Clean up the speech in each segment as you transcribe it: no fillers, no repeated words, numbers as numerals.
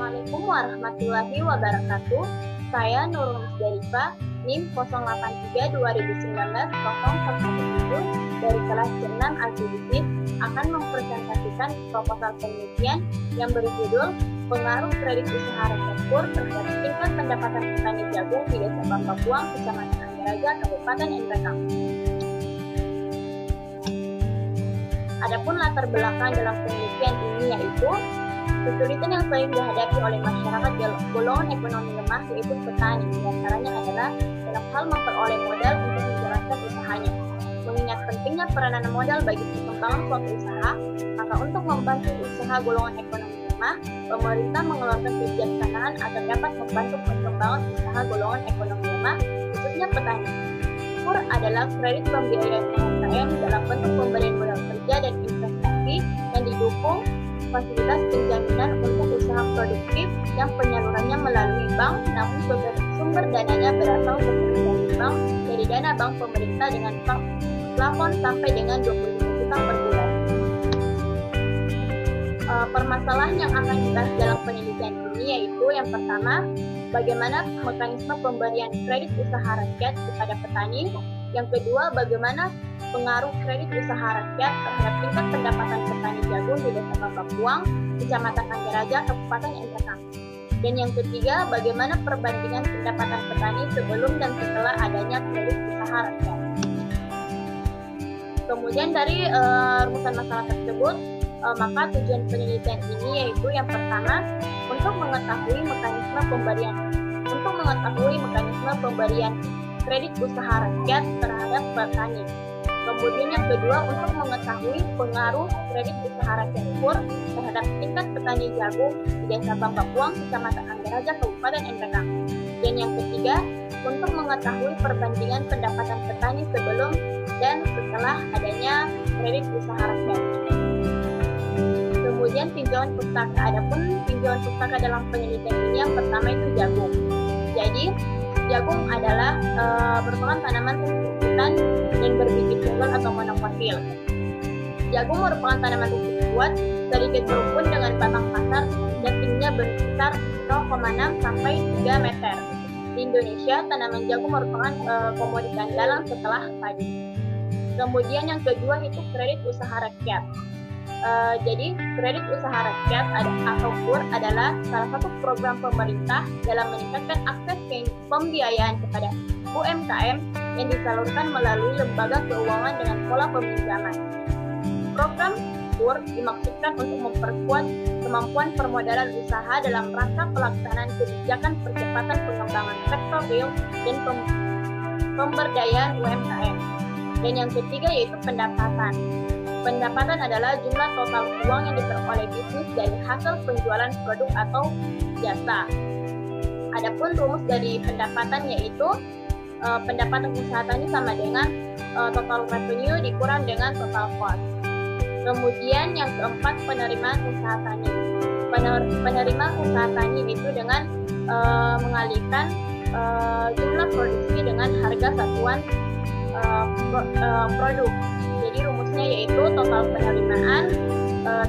Assalamualaikum warahmatullahi wabarakatuh. Saya Nurul Musdalifah, NIM 083-2019-0117 dari kelas 6 Agribisnis akan mempresentasikan proposal penelitian yang berjudul Pengaruh Kredit Usaha Rakyat KUR terhadap tingkat pendapatan petani jagung di Desa Bangkabuang, Kecamatan Anggaraja, Kabupaten Nrekang. Adapun latar belakang dalam penelitian ini yaitu kesulitan yang sering dihadapi oleh masyarakat golongan ekonomi lemah yaitu petani, diantaranya adalah dalam hal memperoleh modal untuk menjalankan usahanya. Mengingat pentingnya peranan modal bagi perkembangan suatu usaha, maka untuk membantu usaha golongan ekonomi lemah, pemerintah mengeluarkan kebijaksanaan agar dapat membantu perkembangan usaha golongan ekonomi lemah, khususnya petani. KUR adalah kredit pembiayaan UMKM dalam bentuk pemberian modal kerja dan investasi yang didukung fasilitas penjaminan untuk usaha produktif yang penyalurannya melalui bank, namun sumber dananya berasal dari bank, dari dana bank pemerintah dengan plafon sampai dengan 25 juta per bulan. Permasalahan yang akan dibahas dalam penelitian ini yaitu yang pertama, bagaimana mekanisme pemberian kredit usaha rakyat kepada petani. Yang kedua, bagaimana pengaruh kredit usaha rakyat terhadap tingkat pendapatan petani jagung di Desa Bangkabuang, Kecamatan Anggaraja, Kabupaten Nrekang. Dan yang ketiga, bagaimana perbandingan pendapatan petani sebelum dan setelah adanya kredit usaha rakyat. Kemudian dari rumusan masalah tersebut, maka tujuan penelitian ini yaitu yang pertama, untuk mengetahui mekanisme pemberian kredit usaha rakyat terhadap petani. Kemudian yang kedua, untuk mengetahui pengaruh kredit usaha rakyat KUR terhadap tingkat petani jagung di Desa Bangkabuang, Kecamatan Anggaraja, Kabupaten Nrekang. Dan yang ketiga, untuk mengetahui perbandingan pendapatan petani sebelum dan setelah adanya kredit usaha rakyat. Kemudian tinjauan pustaka. Adapun tinjauan pustaka dalam penelitian ini yang pertama itu jagung. Jadi jagung adalah merupakan tanaman tumbuhan dan berbiji tunggal atau monokotil. Jagung merupakan tanaman rumput kuat, sedikit berumpun dengan batang kasar dan tingginya berkisar 0,6 sampai 3 meter. Di Indonesia, tanaman jagung merupakan komoditi andalan setelah padi. Kemudian yang kedua itu kredit usaha rakyat. Jadi kredit usaha rakyat atau KUR adalah salah satu program pemerintah dalam meningkatkan akses pembiayaan kepada UMKM yang disalurkan melalui lembaga keuangan dengan pola peminjaman. Program KUR dimaksudkan untuk memperkuat kemampuan permodalan usaha dalam rangka pelaksanaan kebijakan percepatan pengembangan sektor real dan pemberdayaan UMKM. Dan yang ketiga yaitu pendapatan. Pendapatan adalah jumlah total uang yang diperoleh bisnis dari hasil penjualan produk atau jasa. Adapun rumus dari pendapatan yaitu pendapatan usaha tani sama dengan total revenue dikurang dengan total cost. Kemudian yang keempat, penerimaan usaha tani. Penerimaan usaha tani itu dengan mengalihkan jumlah produksi dengan harga satuan produk. Jadi rumusnya yaitu total penerimaan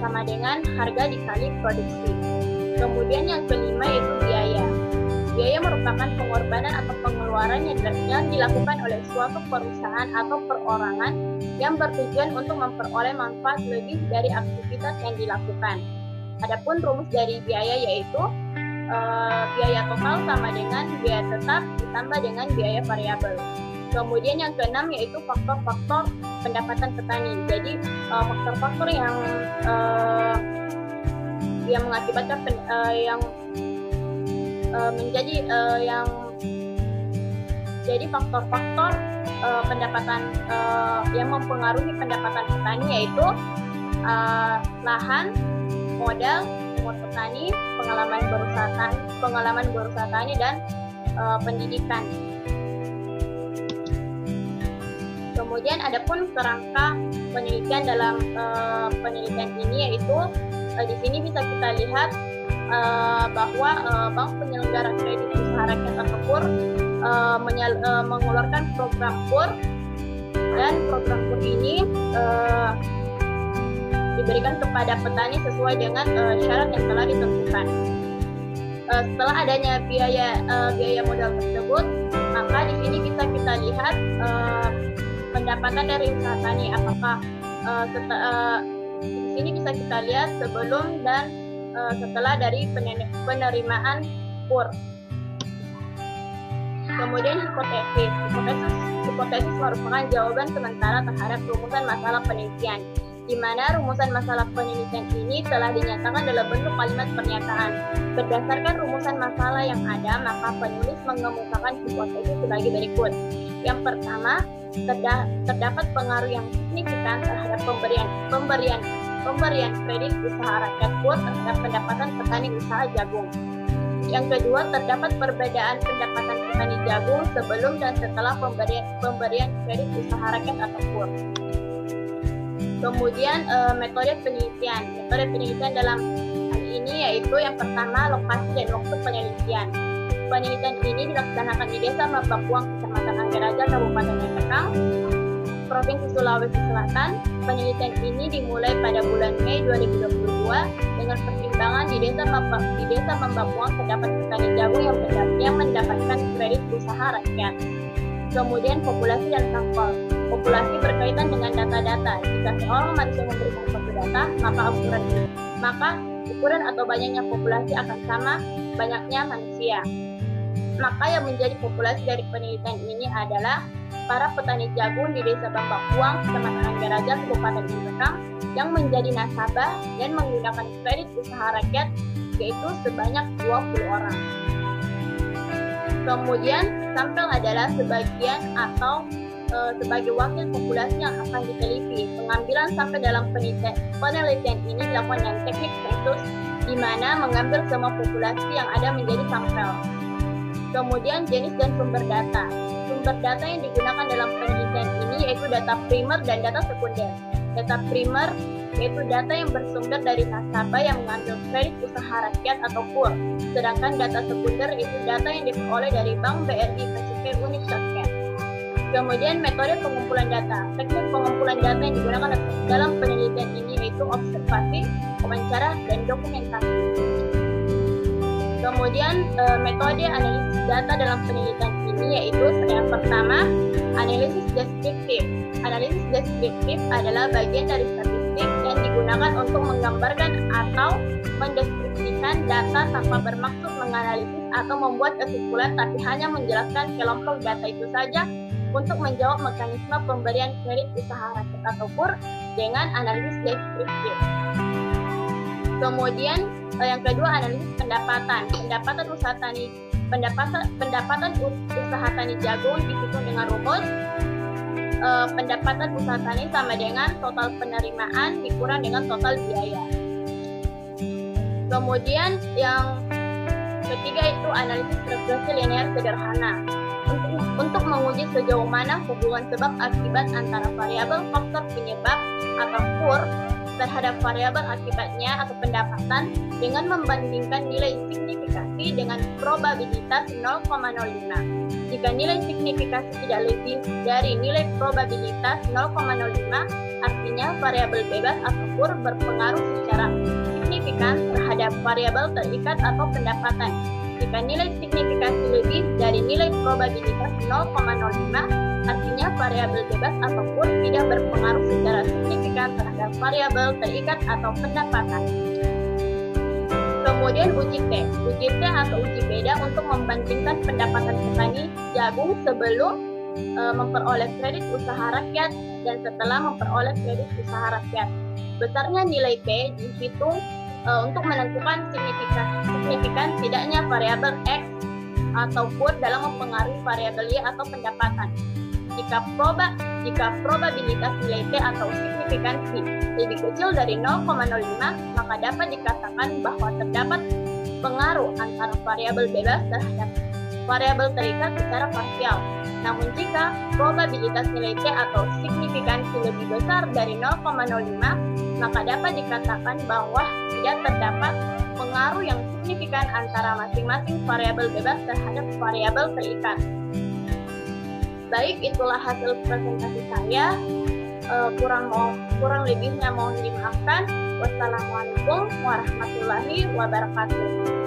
sama dengan harga dikali produksi. Kemudian yang kelima yaitu biaya. Biaya merupakan pengorbanan atau pengeluaran yang dilakukan oleh suatu perusahaan atau perorangan yang bertujuan untuk memperoleh manfaat lebih dari aktivitas yang dilakukan. Adapun rumus dari biaya yaitu biaya total sama dengan biaya tetap ditambah dengan biaya variabel. Kemudian yang keenam yaitu faktor-faktor pendapatan petani. Jadi faktor-faktor yang mengakibatkan jadi faktor-faktor pendapatan yang mempengaruhi pendapatan petani yaitu lahan, modal, umur petani, pengalaman berusaha tani dan pendidikan. Kemudian adapun kerangka penelitian dalam penelitian ini yaitu di sini bisa kita lihat bahwa Bank Penyelenggara Kredit Usaha Rakyat atau KUR mengeluarkan program KUR, dan program KUR ini diberikan kepada petani sesuai dengan syarat yang telah ditentukan. Setelah adanya biaya modal tersebut, maka di sini bisa kita lihat pendapatan dari usaha tani. Apakah di sini bisa kita lihat sebelum dan setelah dari penerimaan KUR. Kemudian hipotesis merupakan jawaban sementara terhadap rumusan masalah penelitian, di mana rumusan masalah penelitian ini telah dinyatakan dalam bentuk kalimat pernyataan. Berdasarkan rumusan masalah yang ada, maka penulis mengemukakan hipotesis sebagai berikut. Yang pertama, terdapat pengaruh yang signifikan terhadap pemberian kredit usaha rakyat KUR terhadap pendapatan petani usaha jagung. Yang kedua, terdapat perbedaan pendapatan petani jagung sebelum dan setelah pemberian kredit usaha rakyat atau KUR. Kemudian metode penelitian. Metode penelitian dalam hal ini yaitu yang pertama, lokasi dan waktu penelitian. Penelitian ini dilaksanakan di Desa Mambakuang, Kecamatan Anggaraja, Kabupaten Nangka, Provinsi Sulawesi Selatan. Penelitian ini dimulai pada bulan Mei 2022 dengan pertimbangan di Desa Mambakuang terdapat petani jagung yang mendapatkan kredit usaha rakyat. Kemudian populasi dan sampel. Populasi berkaitan dengan data-data. Jika seorang manusia memberikan suatu data, maka ukuran atau banyaknya populasi akan sama banyaknya manusia. Maka yang menjadi populasi dari penelitian ini adalah para petani jagung di Desa Mambakuang, Kecamatan Anggaraja, Kabupaten Nangka, yang menjadi nasabah dan menggunakan kredit usaha rakyat, yaitu sebanyak 20 orang. Kemudian sampel adalah sebagian atau sebagai wakil populasi yang akan diteliti. Pengambilan sampel dalam penelitian ini dilakukan dengan teknik sensus, di mana mengambil semua populasi yang ada menjadi sampel. Kemudian jenis dan sumber data. Sumber data yang digunakan dalam penelitian ini yaitu data primer dan data sekunder. Data primer yaitu data yang bersumber dari nasabah yang mengambil kredit usaha rakyat atau KUR. Sedangkan data sekunder itu data yang diperoleh dari Bank BRI KCP Unik Sosken. Kemudian metode pengumpulan data. Teknik pengumpulan data yang digunakan dalam penelitian ini yaitu observasi, wawancara, dan dokumentasi. Kemudian metode analisis data dalam penelitian ini yaitu yang pertama, analisis deskriptif. Analisis deskriptif adalah bagian dari statistik yang digunakan untuk menggambarkan atau mendeskripsikan data tanpa bermaksud menganalisis atau membuat kesimpulan, tapi hanya menjelaskan kelompok data itu saja untuk menjawab mekanisme pemberian kredit usaha rakyat atau KUR dengan analisis deskriptif. Kemudian yang kedua, analisis pendapatan. Pendapatan usaha tani jagung dihitung dengan rumus pendapatan usaha tani sama dengan total penerimaan dikurang dengan total biaya. Kemudian yang ketiga itu analisis regresi linear sederhana. Untuk menguji sejauh mana hubungan sebab akibat antara variabel faktor penyebab atau KUR terhadap variabel akibatnya atau pendapatan dengan membandingkan nilai signifikasi dengan probabilitas 0,05. Jika nilai signifikasi tidak lebih dari nilai probabilitas 0,05, artinya variabel bebas atau KUR berpengaruh secara signifikan terhadap variabel terikat atau pendapatan. Jika nilai signifikasi lebih dari nilai probabilitas 0,05, artinya variabel bebas atau KUR tidak berpengaruh secara signifikan terhadap variabel terikat atau pendapatan. Kemudian uji T. Uji T atau uji beda untuk membandingkan pendapatan petani jagung sebelum memperoleh kredit usaha rakyat dan setelah memperoleh kredit usaha rakyat. Besarnya nilai P dihitung untuk menentukan signifikan tidaknya variabel X atau KUR dalam mempengaruhi variabel Y atau pendapatan. Jika probabilitas nilai T atau signifikansi lebih kecil dari 0,05, maka dapat dikatakan bahwa terdapat pengaruh antara variabel bebas terhadap variabel terikat secara parsial. Namun jika probabilitas nilai T atau signifikansi lebih besar dari 0,05, maka dapat dikatakan bahwa tidak terdapat pengaruh yang signifikan antara masing-masing variabel bebas terhadap variabel terikat. Baik, itulah hasil presentasi saya. Kurang lebihnya mohon dimaafkan. Wassalamualaikum warahmatullahi wabarakatuh.